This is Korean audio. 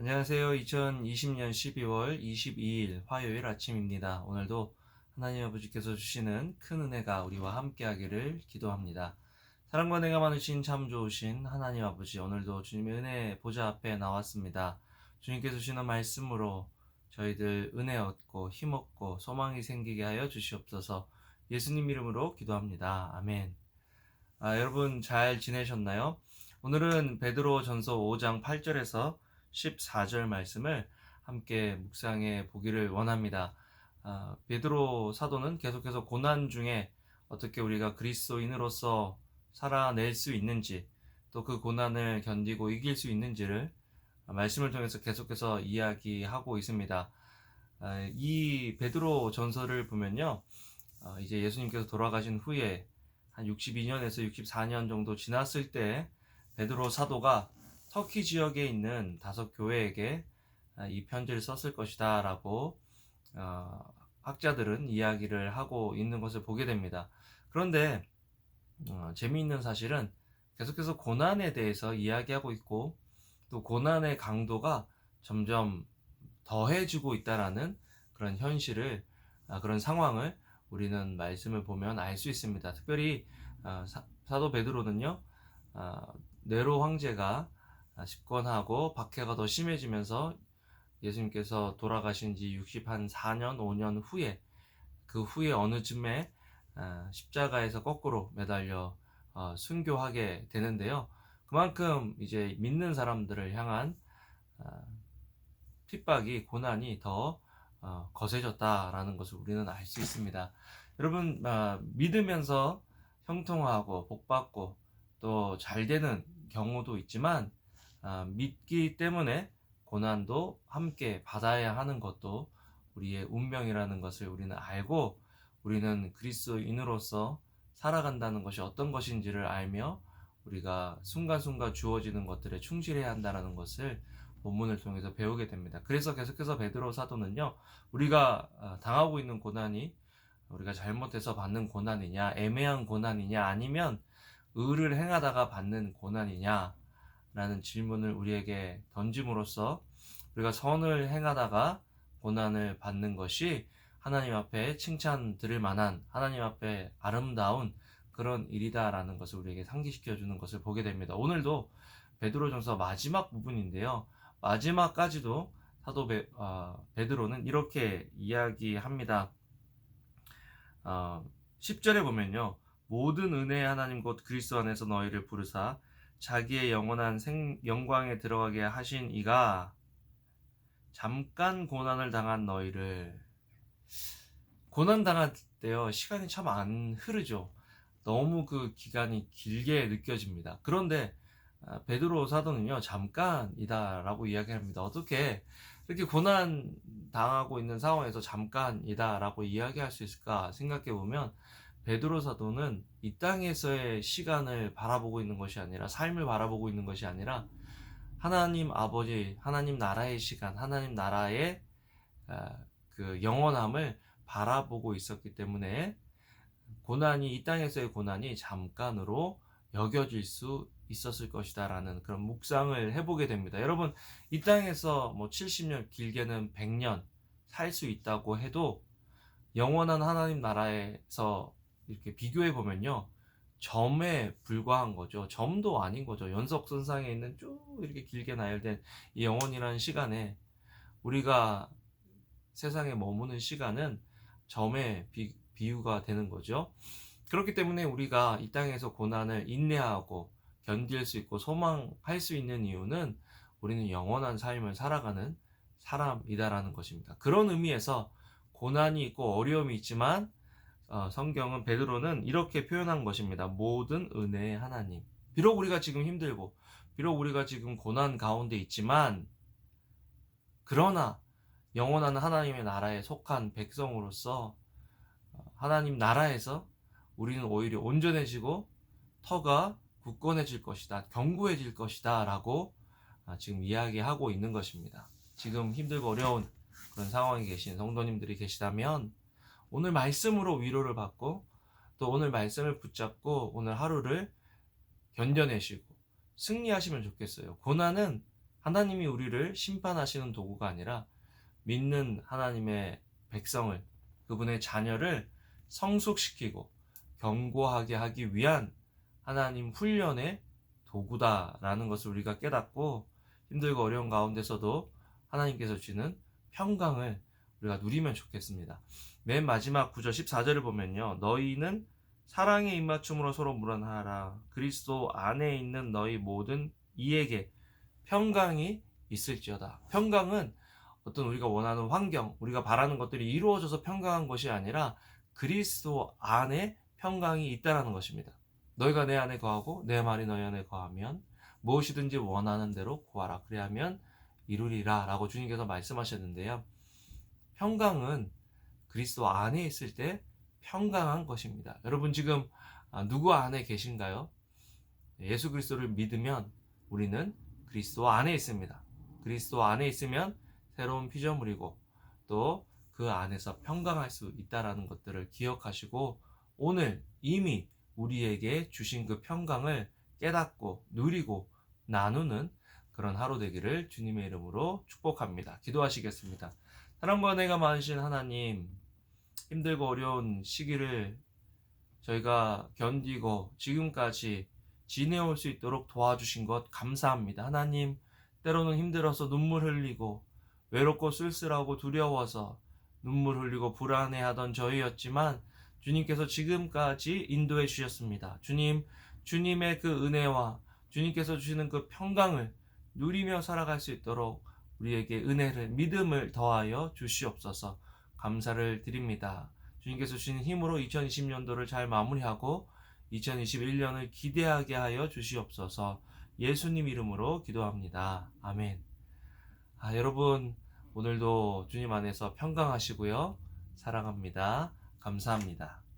안녕하세요. 2020년 12월 22일 화요일 아침입니다. 오늘도 하나님 아버지께서 주시는 큰 은혜가 우리와 함께하기를 기도합니다. 사랑과 은혜가 많으신 참 좋으신 하나님 아버지, 오늘도 주님의 은혜 보좌 앞에 나왔습니다. 주님께서 주시는 말씀으로 저희들 은혜 얻고 힘 얻고 소망이 생기게 하여 주시옵소서. 예수님 이름으로 기도합니다. 아멘. 여러분 잘 지내셨나요? 오늘은 베드로 전서 5장 8절에서 14절 말씀을 함께 묵상해 보기를 원합니다. 베드로 사도는 계속해서 고난 중에 어떻게 우리가 그리스도인으로서 살아낼 수 있는지, 또 그 고난을 견디고 이길 수 있는지를 말씀을 통해서 계속해서 이야기하고 있습니다. 이 베드로 전서를 보면요, 이제 예수님께서 돌아가신 후에 한 62년에서 64년 정도 지났을 때 베드로 사도가 터키 지역에 있는 5교회에게 이 편지를 썼을 것이다 라고 학자들은 이야기를 하고 있는 것을 보게 됩니다. 그런데 재미있는 사실은 계속해서 고난에 대해서 이야기하고 있고, 또 고난의 강도가 점점 더해지고 있다라는 그런 현실을, 그런 상황을 우리는 말씀을 보면 알 수 있습니다. 특별히 사도 베드로는요, 네로 황제가 집권하고 박해가 더 심해지면서 예수님께서 돌아가신 지 64년, 5년 후에, 그 후에 어느 쯤에 십자가에서 거꾸로 매달려 순교하게 되는데요. 그만큼 이제 믿는 사람들을 향한 핍박이, 고난이 더 거세졌다라는 것을 우리는 알 수 있습니다. 여러분, 믿으면서 형통하고 복받고 또 잘 되는 경우도 있지만, 믿기 때문에 고난도 함께 받아야 하는 것도 우리의 운명이라는 것을 우리는 알고, 우리는 그리스도인으로서 살아간다는 것이 어떤 것인지를 알며 우리가 순간순간 주어지는 것들에 충실해야 한다는 것을 본문을 통해서 배우게 됩니다. 그래서 계속해서 베드로 사도는요, 우리가 당하고 있는 고난이 우리가 잘못해서 받는 고난이냐, 애매한 고난이냐, 아니면 의를 행하다가 받는 고난이냐 라는 질문을 우리에게 던짐으로써, 우리가 선을 행하다가 고난을 받는 것이 하나님 앞에 칭찬 드릴 만한, 하나님 앞에 아름다운 그런 일이다라는 것을 우리에게 상기시켜 주는 것을 보게 됩니다. 오늘도 베드로전서 마지막 부분인데요, 마지막까지도 사도 베드로는 이렇게 이야기합니다. 10절에 보면요, 모든 은혜의 하나님 곧 그리스도 안에서 너희를 부르사 자기의 영원한 영광에 들어가게 하신 이가 잠깐 고난을 당한 너희를, 고난 당할 때요, 시간이 참 안 흐르죠. 너무 그 기간이 길게 느껴집니다. 그런데 베드로 사도는요, 잠깐이다라고 이야기합니다. 어떻게 이렇게 고난 당하고 있는 상황에서 잠깐이다라고 이야기할 수 있을까 생각해 보면, 베드로 사도는 이 땅에서의 시간을 바라보고 있는 것이 아니라, 삶을 바라보고 있는 것이 아니라, 하나님 아버지, 하나님 나라의 시간, 하나님 나라의 그 영원함을 바라보고 있었기 때문에 고난이, 이 땅에서의 고난이 잠깐으로 여겨질 수 있었을 것이다 라는 그런 묵상을 해보게 됩니다. 여러분, 이 땅에서 뭐 70년, 길게는 100년 살 수 있다고 해도 영원한 하나님 나라에서 이렇게 비교해 보면요, 점에 불과한 거죠. 점도 아닌 거죠. 연속선상에 있는 쭉 이렇게 길게 나열된 이 영원이라는 시간에, 우리가 세상에 머무는 시간은 점의 비유가 되는 거죠. 그렇기 때문에 우리가 이 땅에서 고난을 인내하고 견딜 수 있고 소망할 수 있는 이유는, 우리는 영원한 삶을 살아가는 사람이다라는 것입니다. 그런 의미에서 고난이 있고 어려움이 있지만, 성경은, 베드로는 이렇게 표현한 것입니다. 모든 은혜의 하나님. 비록 우리가 지금 힘들고, 비록 우리가 지금 고난 가운데 있지만, 그러나 영원한 하나님의 나라에 속한 백성으로서 하나님 나라에서 우리는 오히려 온전해지고 터가 굳건해질 것이다, 견고해질 것이다 라고 지금 이야기하고 있는 것입니다. 지금 힘들고 어려운 그런 상황에 계신 성도님들이 계시다면, 오늘 말씀으로 위로를 받고, 또 오늘 말씀을 붙잡고 오늘 하루를 견뎌내시고 승리하시면 좋겠어요. 고난은 하나님이 우리를 심판하시는 도구가 아니라 믿는 하나님의 백성을, 그분의 자녀를 성숙시키고 견고하게 하기 위한 하나님 훈련의 도구다라는 것을 우리가 깨닫고 힘들고 어려운 가운데서도 하나님께서 주시는 평강을 우리가 누리면 좋겠습니다. 맨 마지막 9절 14절을 보면요. 너희는 사랑의 입맞춤으로 서로 물어나라. 그리스도 안에 있는 너희 모든 이에게 평강이 있을지어다. 평강은 어떤 우리가 원하는 환경, 우리가 바라는 것들이 이루어져서 평강한 것이 아니라 그리스도 안에 평강이 있다는 것입니다. 너희가 내 안에 거하고 내 말이 너희 안에 거하면 무엇이든지 원하는 대로 구하라. 그리하면 이루리라 라고 주님께서 말씀하셨는데요. 평강은 그리스도 안에 있을 때 평강한 것입니다. 여러분 지금 누구 안에 계신가요? 예수 그리스도를 믿으면 우리는 그리스도 안에 있습니다. 그리스도 안에 있으면 새로운 피조물이고 또 그 안에서 평강할 수 있다는 것들을 기억하시고 오늘 이미 우리에게 주신 그 평강을 깨닫고 누리고 나누는 그런 하루 되기를 주님의 이름으로 축복합니다. 기도하시겠습니다. 사랑과 은혜가 많으신 하나님, 힘들고 어려운 시기를 저희가 견디고 지금까지 지내올 수 있도록 도와주신 것 감사합니다. 하나님, 때로는 힘들어서 눈물 흘리고 외롭고 쓸쓸하고 두려워서 눈물 흘리고 불안해하던 저희였지만 주님께서 지금까지 인도해 주셨습니다. 주님, 주님의 그 은혜와 주님께서 주시는 그 평강을 누리며 살아갈 수 있도록 우리에게 은혜를, 믿음을 더하여 주시옵소서. 감사를 드립니다. 주님께서 주시는 힘으로 2020년도를 잘 마무리하고 2021년을 기대하게 하여 주시옵소서. 예수님 이름으로 기도합니다. 아멘. 여러분 오늘도 주님 안에서 평강하시고요. 사랑합니다. 감사합니다.